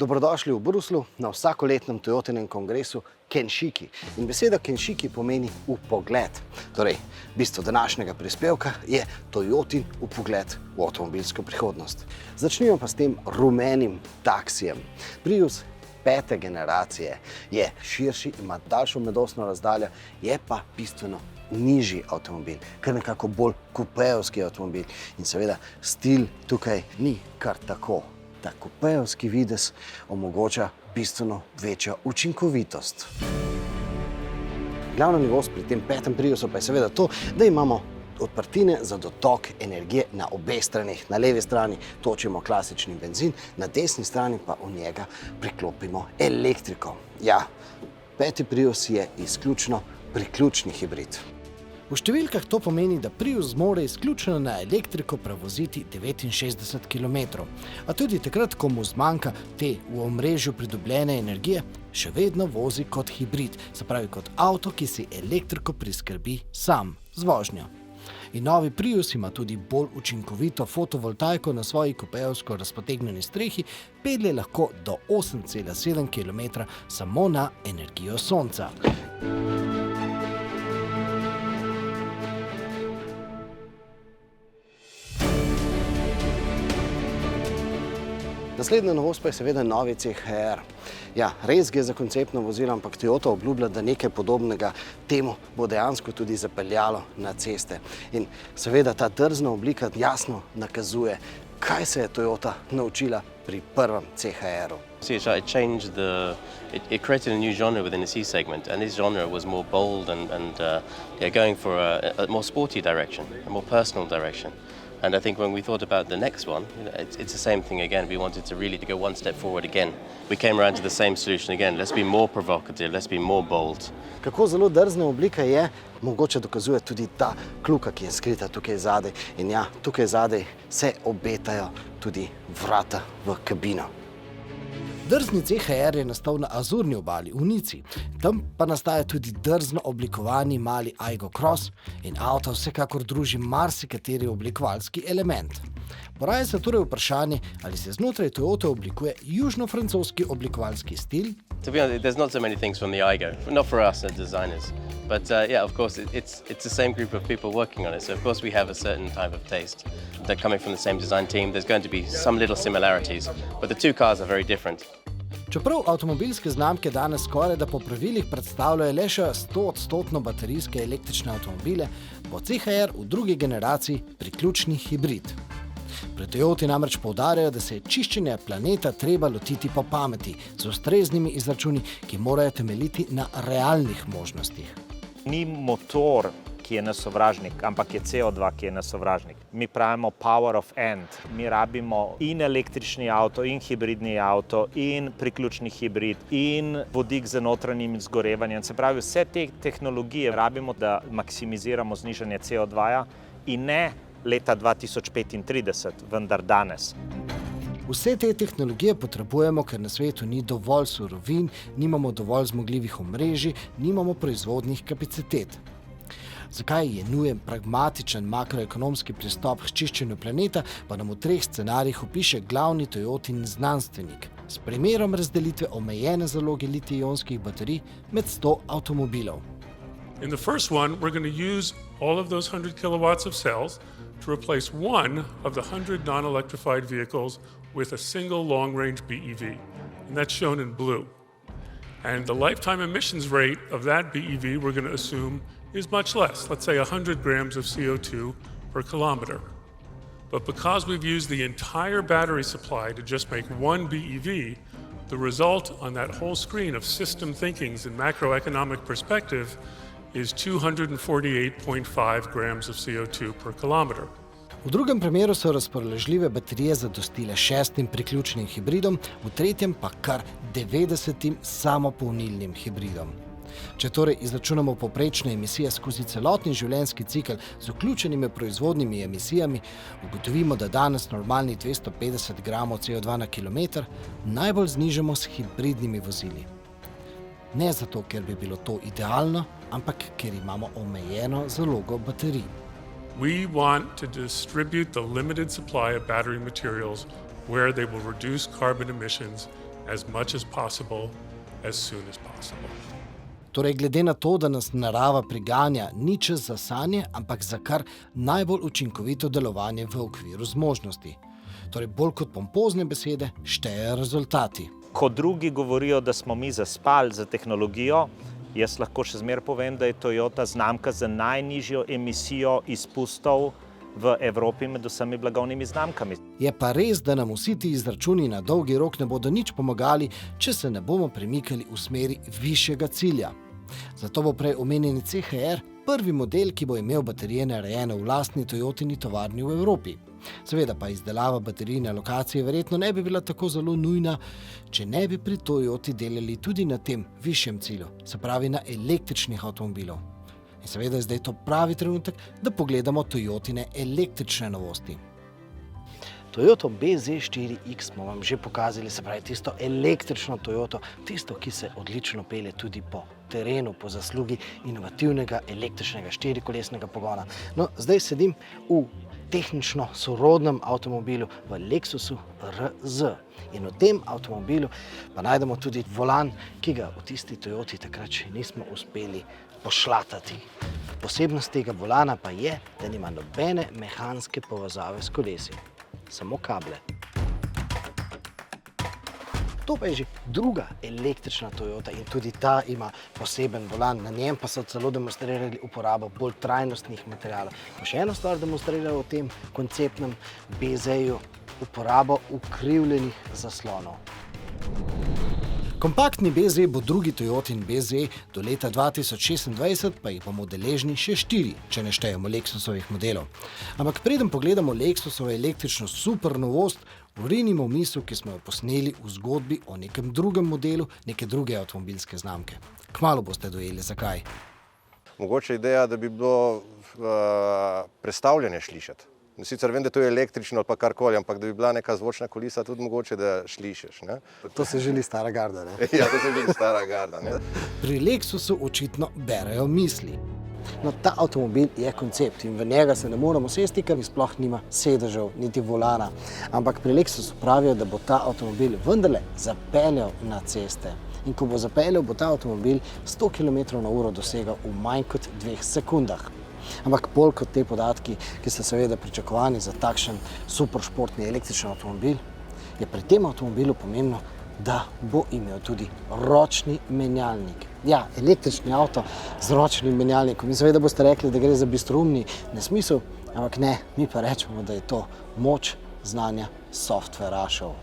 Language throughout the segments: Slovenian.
Dobrodošli v Bruslu na vsakoletnem Toyotinem kongresu Kenshiki. In beseda Kenshiki pomeni vpogled. Torej, bistvo današnjega prispevka je Toyotin vpogled v avtomobilsko prihodnost. Začnimo pa s tem rumenim taksijem. Prius 5. generacije je širši, ima daljšo medosno razdaljo, je pa bistveno nižji avtomobil, kar nekako bolj kupejevski avtomobil. In seveda stil tukaj ni kar tako. Ta kupejevski videz omogoča bistveno večjo učinkovitost. Glavna novost pri tem 5. Priusu pa je seveda to, da imamo odprtine za dotok energije na obeh straneh. Na levi strani točimo klasični bencin, na desni strani pa v njega priklopimo elektriko. Ja, 5. Prius je izključno priključni hibrid. V številkah to pomeni, da Prius zmore izključno na elektriko prevoziti 69 km. A tudi takrat, ko mu zmanjka te v omrežju pridobljene energije, še vedno vozi kot hibrid, se pravi kot avto, ki si elektriko priskrbi sam z vožnjo. In novi Prius ima tudi bolj učinkovito fotovoltaiko na svoji kupejevsko razpotegnjeni strehi, pelje lahko do 8,7 km samo na energijo sonca. Naslednja novost pa je seveda novi CHR. Ja, res gre za konceptno vozilo, ampak Toyota obljublja, da nekaj podobnega temu bo dejansko tudi zapeljalo na ceste. In seveda ta drzna oblika jasno nakazuje, kaj se je Toyota naučila pri prvem CHR-u. It created a new genre within the C segment, and this genre was more bold and going for a more sporty direction, a more personal direction. And I think when we thought about the next one, it's the same thing again. We wanted to really go one step forward again. We came around to the same solution again. Let's be more provocative, let's be more bold. Kako zelo drzna oblika je, mogoče dokazuje tudi ta kljuka, ki je skrita tukaj zadaj. In ja, tukaj zadaj se obetajo tudi vrata v kabino. Drzni CHR je nastal na Azurni obali v Nici. Tam pa nastaja tudi drzno oblikovani mali Aygo Cross in avto vsekakor druži marsikateri oblikovalski element. Poraja se torej vprašanje, ali se znotraj Toyota oblikuje južno-francoski oblikovalski stil. To be honest, there's not so many things from the Aygo, not for us as designers. But yeah, of course, it's the same group of people working on it. So of course we have a certain type of taste. They're coming from the same design team. There's going to be some little similarities, but the two cars are very different. Čeprav avtomobilske znamke danes skoraj da po pravilih predstavljajo le še 100% baterijske električne avtomobile, bo CHR v drugi generaciji priključni hibrid. Pri Toyoti namreč poudarjajo, da se je čiščenja planeta treba lotiti po pameti, z ustreznimi izračuni, ki morajo temeljiti na realnih možnostih. Ni motor, ki je naš sovražnik, ampak je CO2, ki je naš sovražnik. Mi pravimo power of end. Mi rabimo in električni avto, in hibridni avto, in priključni hibrid, in vodik z notranjim izgorevanjem. Se pravi, vse te tehnologije rabimo, da maksimiziramo znižanje CO2 in ne leta 2035, vendar danes. Vse te tehnologije potrebujemo, ker na svetu ni dovolj surovin, nimamo dovolj zmogljivih omrežij, nimamo proizvodnih kapacitet. Zakaj je nujen pragmatičen makroekonomski pristop k čiščenju planeta, pa nam v 3 scenarijih opiše glavni Toyotin znanstvenik s primerom razdelitve omejene zaloge litij-ionskih baterij med 100 avtomobilov. In the first one, we're going to use all of those 100 kilowatts of cells to replace one of the 100 non-electrified vehicles with a single long-range BEV, and that's shown in blue. And the lifetime emissions rate of that BEV we're going to assume is much less, let's say 100 grams of CO2 per kilometer. But because we've used the entire battery supply to just make one BEV, the result on that whole screen of system thinkings and macroeconomic perspective is 248.5 grams of CO2 per kilometer. V drugem primeru so razpoložljive baterije zadostile 6 priključnim hibridom, v tretjem pa kar 90 samopolnilnim hibridom. Če torej izračunamo povprečne emisije skozi celotni življenjski cikel z vključenimi proizvodnimi emisijami, ugotovimo, da danes normalnih 250 gramov CO2 na kilometer najbolj znižamo s hibridnimi vozili. Ne zato, ker bi bilo to idealno, ampak ker imamo omejeno zalogo baterij. We want to distribute the limited supply of battery materials where they will reduce carbon emissions as much as possible, as soon as possible. Torej, glede na to, da nas narava priganja, ni čas za sanje, ampak za kar najbolj učinkovito delovanje v okviru zmožnosti. Torej, bolj kot pompozne besede, štejejo rezultati. Ko drugi govorijo, da smo mi zaspali za tehnologijo, jaz lahko še zmeraj povem, da je Toyota znamka z najnižjo emisijo izpustov v Evropi med vsemi blagovnimi znamkami. Je pa res, da nam vsi ti izračuni na dolgi rok ne bodo nič pomagali, če se ne bomo premikali v smeri višjega cilja. Zato bo prej omenjeni CHR prvi model, ki bo imel baterije narejene v lastni Toyotini tovarni v Evropi. Seveda pa izdelava baterij na lokaciji verjetno ne bi bila tako zelo nujna, če ne bi pri Toyoti delali tudi na tem višjem cilju, se pravi na električnih avtomobilov. In seveda je zdaj to pravi trenutek, da pogledamo Toyotine električne novosti. Toyota BZ4X smo vam že pokazali, se pravi tisto električno Toyoto, tisto, ki se odlično pelje tudi po terenu, po zaslugi inovativnega električnega štirikolesnega pogona. No, zdaj sedim v tehnično sorodnem avtomobilu v Lexusu RZ. In v tem avtomobilu pa najdemo tudi volan, ki ga v tisti Toyoti takrat še nismo uspeli pošlatati. Posebnost tega volana pa je, da nima nobene mehanske povezave s kolesi. Samo kable. To pa je že druga električna Toyota in tudi ta ima poseben volan. Na njem pa so celo demonstrirali uporabo bolj trajnostnih materialov. Pa še eno stvar demonstrirajo v tem konceptnem BZ-ju, uporabo ukrivljenih zaslonov. Kompaktni BZ bo drugi Toyotin BZ, do leta 2026 pa jih bomo deležni še 4, če ne štejemo Lexusovih modelov. Ampak preden pogledamo Lexusovo električno super novost, vrinimo misel, ki smo jo posneli v zgodbi o nekem drugem modelu, neke druge avtomobilske znamke. Kmalu boste dojeli, zakaj. Mogoče ideja, da bi bilo prestavljanje slišati. Sicer vem, da to je električno ali pa karkoli, ampak da bi bila neka zvočna kulisa tudi mogoče, da slišiš. Ne? To se želi stara garda, ne? Ja, to se želi stara garda. Ne? Pri Lexusu očitno berejo misli. No, ta avtomobil je koncept in v njega se ne moramo sesti, ker sploh nima sedežev, niti volana. Ampak pri Lexusu pravijo, da bo ta avtomobil vendarle zapeljal na ceste. In ko bo zapeljal, bo ta avtomobil 100 km/h dosegal v manj kot 2 sekundah. Ampak bolj kot te podatki, ki so seveda pričakovani za takšen superšportni električni avtomobil, je pri tem avtomobilu pomembno, da bo imel tudi ročni menjalnik. Ja, električni avto z ročnim menjalnikom. In seveda boste rekli, da gre za bistroumni nesmisel, ampak ne, mi pa rečemo, da je to moč znanja softverašev.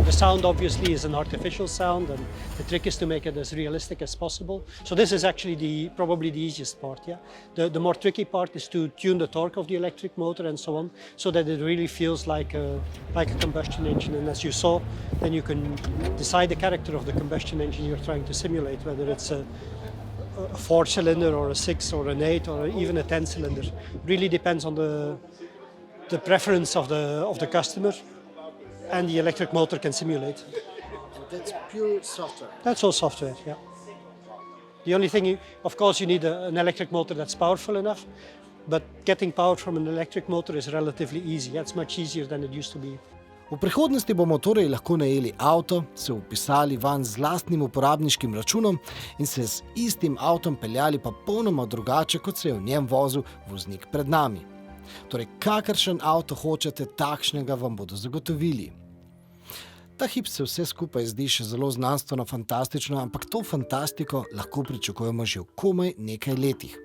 The sound obviously is an artificial sound, and the trick is to make it as realistic as possible. So this is actually probably the easiest part. Yeah, the more tricky part is to tune the torque of the electric motor and so on, so that it really feels like a combustion engine. And as you saw, then you can decide the character of the combustion engine you're trying to simulate, whether it's a 4-cylinder or a 6 or an 8 or even a 10-cylinder. Really depends on the preference of the customer. And the electric motor can simulate. That's pure software. That's all software, yeah. The only thing, of course, you need an electric motor that's powerful enough, but getting power from an electric motor is relatively easy. That's much easier than it used to be. V prihodnosti bomo torej lahko najeli avto, se vpisali vanj z lastnim uporabniškim računom in se z istim avtom peljali pa popolnoma drugače, kot se je v njem vozil voznik pred nami. Torej, kakršen avto hočete, takšnega vam bodo zagotovili. Ta hip se vse skupaj zdi še zelo znanstveno fantastično, ampak to fantastiko lahko pričakujemo že v komaj nekaj letih.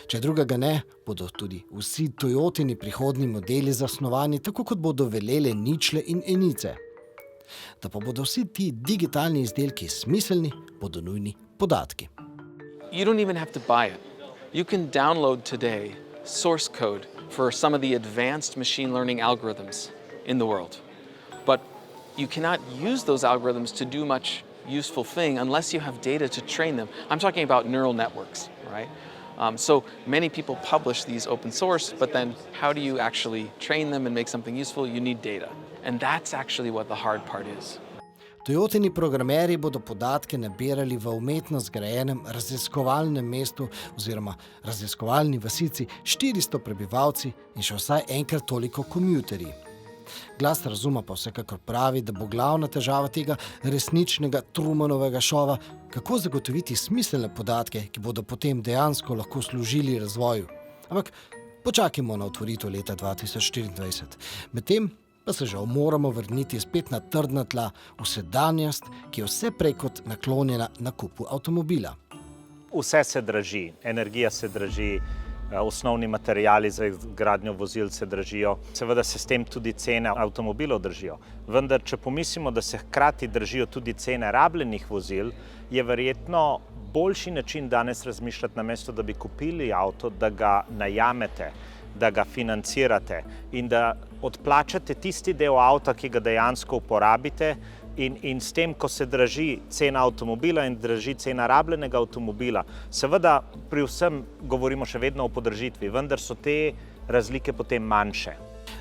Če drugega ne, bodo tudi vsi Toyotini prihodnji modeli zasnovani, tako kot bodo velele ničle in enice. Da pa bodo vsi ti digitalni izdelki smiselni, bodo nujni podatki. You don't even have to buy it. You can download today source code for some of the advanced machine learning algorithms in the world. But you cannot use those algorithms to do much useful thing unless you have data to train them. I'm talking about neural networks, right? So many people publish these open source, but then how do you actually train them and make something useful? You need data. And that's actually what the hard part is. Toyotini programerji bodo podatke nabirali v umetno zgrajenem raziskovalnem mestu oziroma raziskovalni vasici 400 prebivalci in še vsaj enkrat toliko kompjuterji. Glas razuma pa vsekakor pravi, da bo glavna težava tega resničnega Trumanovega šova, kako zagotoviti smiselne podatke, ki bodo potem dejansko lahko služili razvoju. Ampak počakajmo na otvoritev leta 2024. Medtem pa se žal moramo vrniti spet na trdna tla v sedanjost, ki je vse prej kot naklonjena nakupu avtomobila. Vse se draži, energija se draži, osnovni materiali za gradnjo vozil se dražijo, seveda se s tem tudi cene avtomobilov držijo. Vendar, če pomislimo, da se hkrati držijo tudi cene rabljenih vozil, je verjetno boljši način danes razmišljati, namesto da bi kupili avto, da ga najamete, da ga financirate in da odplačate tisti del avta, ki ga dejansko uporabite, in s tem, ko se draži cena avtomobila in draži cena rabljenega avtomobila, seveda pri vsem govorimo še vedno o podražitvi, vendar so te razlike potem manjše.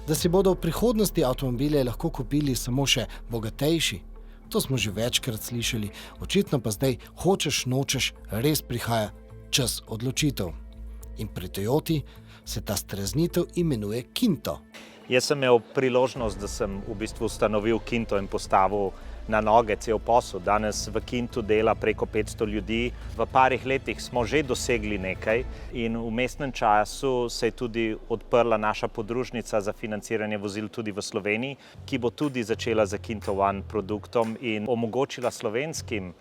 Da si bodo v prihodnosti avtomobile lahko kupili samo še bogatejši, to smo že večkrat slišali, očitno pa zdaj hočeš nočeš res prihaja čas odločitev. In pri Toyoti se ta streznitev imenuje Kinto. Jaz sem imel priložnost, da sem v bistvu ustanovil Kinto in postavil na noge cel posel. Danes v Kintu dela preko 500 ljudi. V parih letih smo že dosegli nekaj in v vmesnem času se je tudi odprla naša podružnica za financiranje vozil tudi v Sloveniji, ki bo tudi začela z Kinto One produktom in omogočila slovenskim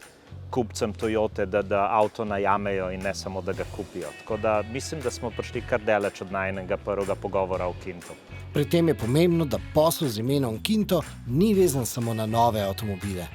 kupcem Toyote, da avto najamejo in ne samo, da ga kupijo. Tako da mislim, da smo prišli kar daleč od najinega prvega pogovora o Kintu. Pri tem je pomembno, da posel z imenom Kinto ni vezan samo na nove avtomobile.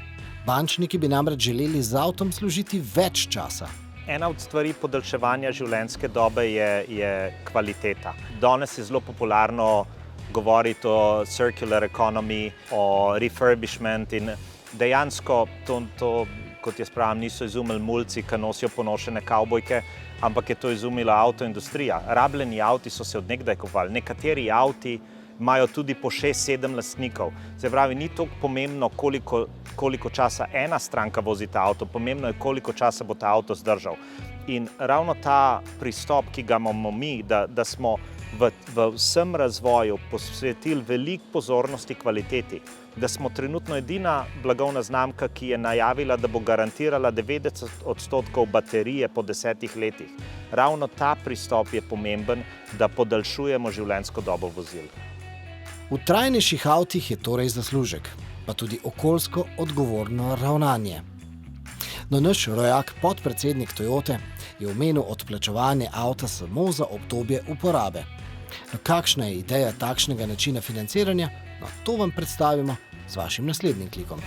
Bančniki bi namreč želeli z avtom služiti več časa. Ena od stvari podaljševanja življenjske dobe je kvaliteta. Danes je zelo popularno govoriti o circular economy, o refurbishment in dejansko to kot jaz pravim, niso izumili mulci, ki nosijo ponošene kavbojke, ampak je to izumila avtoindustrija. Rabljeni avti so se od nekdaj kupovali. Nekateri avti imajo tudi po 6-7 lastnikov. Se pravi, ni toliko pomembno, koliko časa ena stranka vozi ta avto, pomembno je, koliko časa bo ta avto zdržal. In ravno ta pristop, ki ga imamo mi, da smo v vsem razvoju posvetili veliko pozornosti kvaliteti, da smo trenutno edina blagovna znamka, ki je najavila, da bo garantirala 90% baterije po 10 letih. Ravno ta pristop je pomemben, da podaljšujemo življenjsko dobo vozil. V trajnejših avtih je torej zaslužek, pa tudi okoljsko odgovorno ravnanje. No, naš rojak, podpredsednik Toyote, je omenil odplačevanje avta samo za obdobje uporabe. No, kakšna je ideja takšnega načina financiranja? No, to vam predstavimo z vašim naslednjim klikom.